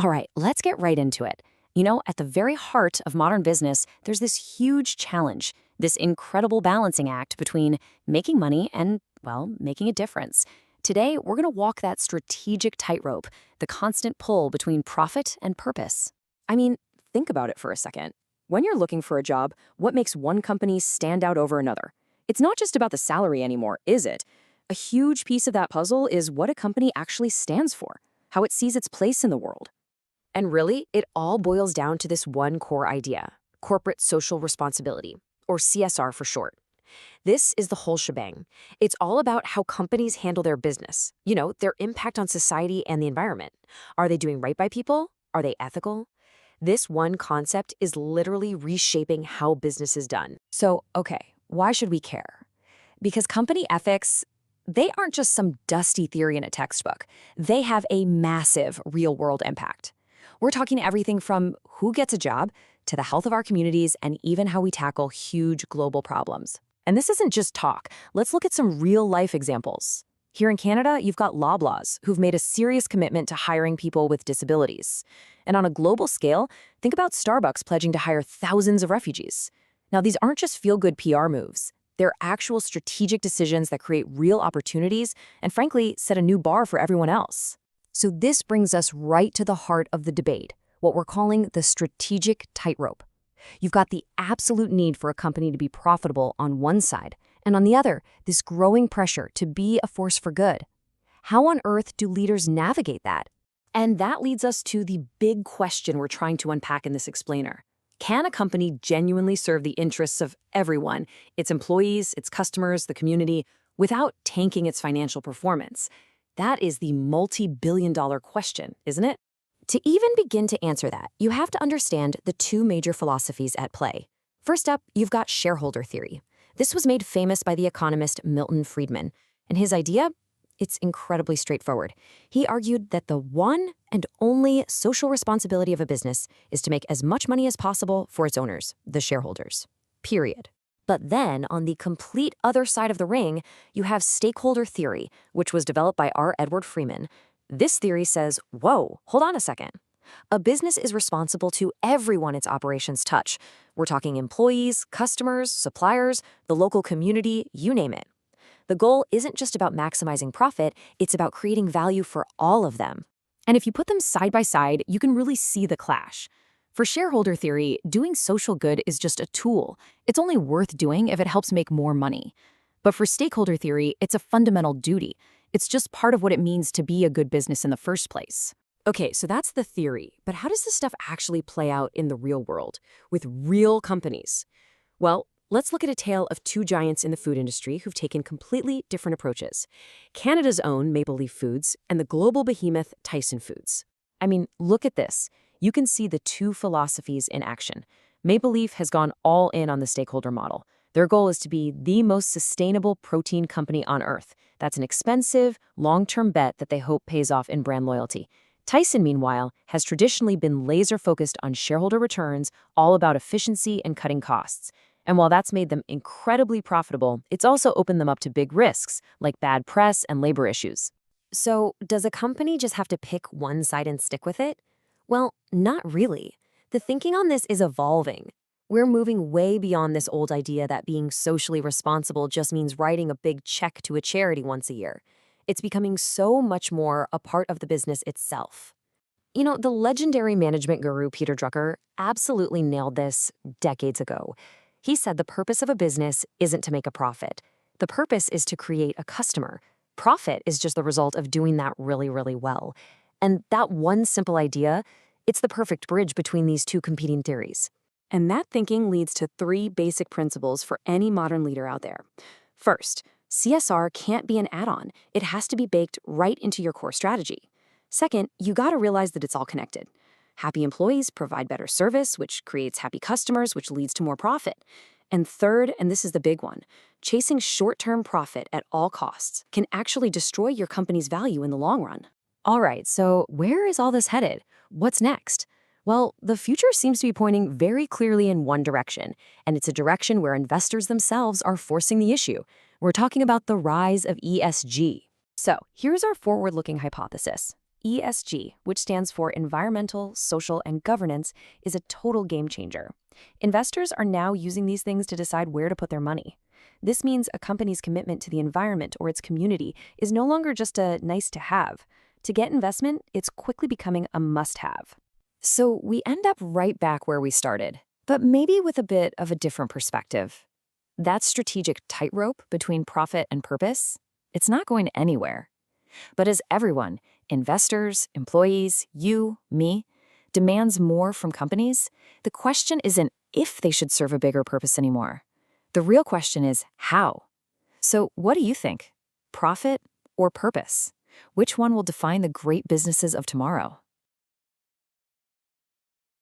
All right, let's get right into it. At the very heart of modern business, there's this huge challenge, this incredible balancing act between making money and, well, making a difference. Today, we're going to walk that strategic tightrope, the constant pull between profit and purpose. I mean, think about it for a second. When you're looking for a job, what makes one company stand out over another? It's not just about the salary anymore, is it? A huge piece of that puzzle is what a company actually stands for, how it sees its place in the world. And really, it all boils down to this one core idea: corporate social responsibility, or CSR for short. This is the whole shebang. It's all about how companies handle their business, their impact on society and the environment. Are they doing right by people? Are they ethical? This one concept is literally reshaping how business is done. So, okay, why should we care? Because company ethics, they aren't just some dusty theory in a textbook. They have a massive real-world impact. We're talking everything from who gets a job to the health of our communities and even how we tackle huge global problems. And this isn't just talk. Let's look at some real-life examples. Here in Canada, you've got Loblaws, who've made a serious commitment to hiring people with disabilities. And on a global scale, think about Starbucks pledging to hire thousands of refugees. Now, these aren't just feel-good PR moves. They're actual strategic decisions that create real opportunities and, frankly, set a new bar for everyone else. So this brings us right to the heart of the debate, what we're calling the strategic tightrope. You've got the absolute need for a company to be profitable on one side, and on the other, this growing pressure to be a force for good. How on earth do leaders navigate that? And that leads us to the big question we're trying to unpack in this explainer. Can a company genuinely serve the interests of everyone, its employees, its customers, the community, without tanking its financial performance? That is the multi-billion-dollar question, isn't it? To even begin to answer that, you have to understand the two major philosophies at play. First up, you've got shareholder theory. This was made famous by the economist Milton Friedman, and his idea? It's incredibly straightforward. He argued that the one and only social responsibility of a business is to make as much money as possible for its owners, the shareholders. Period. But then, on the complete other side of the ring, you have stakeholder theory, which was developed by R. Edward Freeman. This theory says, whoa, hold on a second. A business is responsible to everyone its operations touch. We're talking employees, customers, suppliers, the local community, you name it. The goal isn't just about maximizing profit, it's about creating value for all of them. And if you put them side by side, you can really see the clash. For shareholder theory, doing social good is just a tool. It's only worth doing if it helps make more money. But for stakeholder theory, it's a fundamental duty. It's just part of what it means to be a good business in the first place. Okay, so that's the theory, but how does this stuff actually play out in the real world, with real companies? Well, let's look at a tale of two giants in the food industry who've taken completely different approaches. Canada's own Maple Leaf Foods and the global behemoth Tyson Foods. I mean, look at this. You can see the two philosophies in action. Maple Leaf has gone all in on the stakeholder model. Their goal is to be the most sustainable protein company on earth. That's an expensive, long-term bet that they hope pays off in brand loyalty. Tyson, meanwhile, has traditionally been laser-focused on shareholder returns, all about efficiency and cutting costs. And while that's made them incredibly profitable, it's also opened them up to big risks, like bad press and labor issues. So, does a company just have to pick one side and stick with it? Well, not really. The thinking on this is evolving. We're moving way beyond this old idea that being socially responsible just means writing a big check to a charity once a year. It's becoming so much more a part of the business itself. The legendary management guru Peter Drucker absolutely nailed this decades ago. He said the purpose of a business isn't to make a profit. The purpose is to create a customer. Profit is just the result of doing that really, really well. And that one simple idea, it's the perfect bridge between these two competing theories. And that thinking leads to three basic principles for any modern leader out there. First, CSR can't be an add-on. It has to be baked right into your core strategy. Second, you gotta realize that it's all connected. Happy employees provide better service, which creates happy customers, which leads to more profit. And third, and this is the big one, chasing short-term profit at all costs can actually destroy your company's value in the long run. All right, so where is all this headed? What's next? Well, the future seems to be pointing very clearly in one direction, and it's a direction where investors themselves are forcing the issue. We're talking about the rise of ESG. So here's our forward-looking hypothesis. ESG, which stands for Environmental, Social, and Governance, is a total game changer. Investors are now using these things to decide where to put their money. This means a company's commitment to the environment or its community is no longer just a nice to have. To get investment, it's quickly becoming a must-have. So we end up right back where we started, but maybe with a bit of a different perspective. That strategic tightrope between profit and purpose, it's not going anywhere. But as everyone, investors, employees, you, me, demands more from companies, the question isn't if they should serve a bigger purpose anymore. The real question is how. So what do you think? Profit or purpose? Which one will define the great businesses of tomorrow?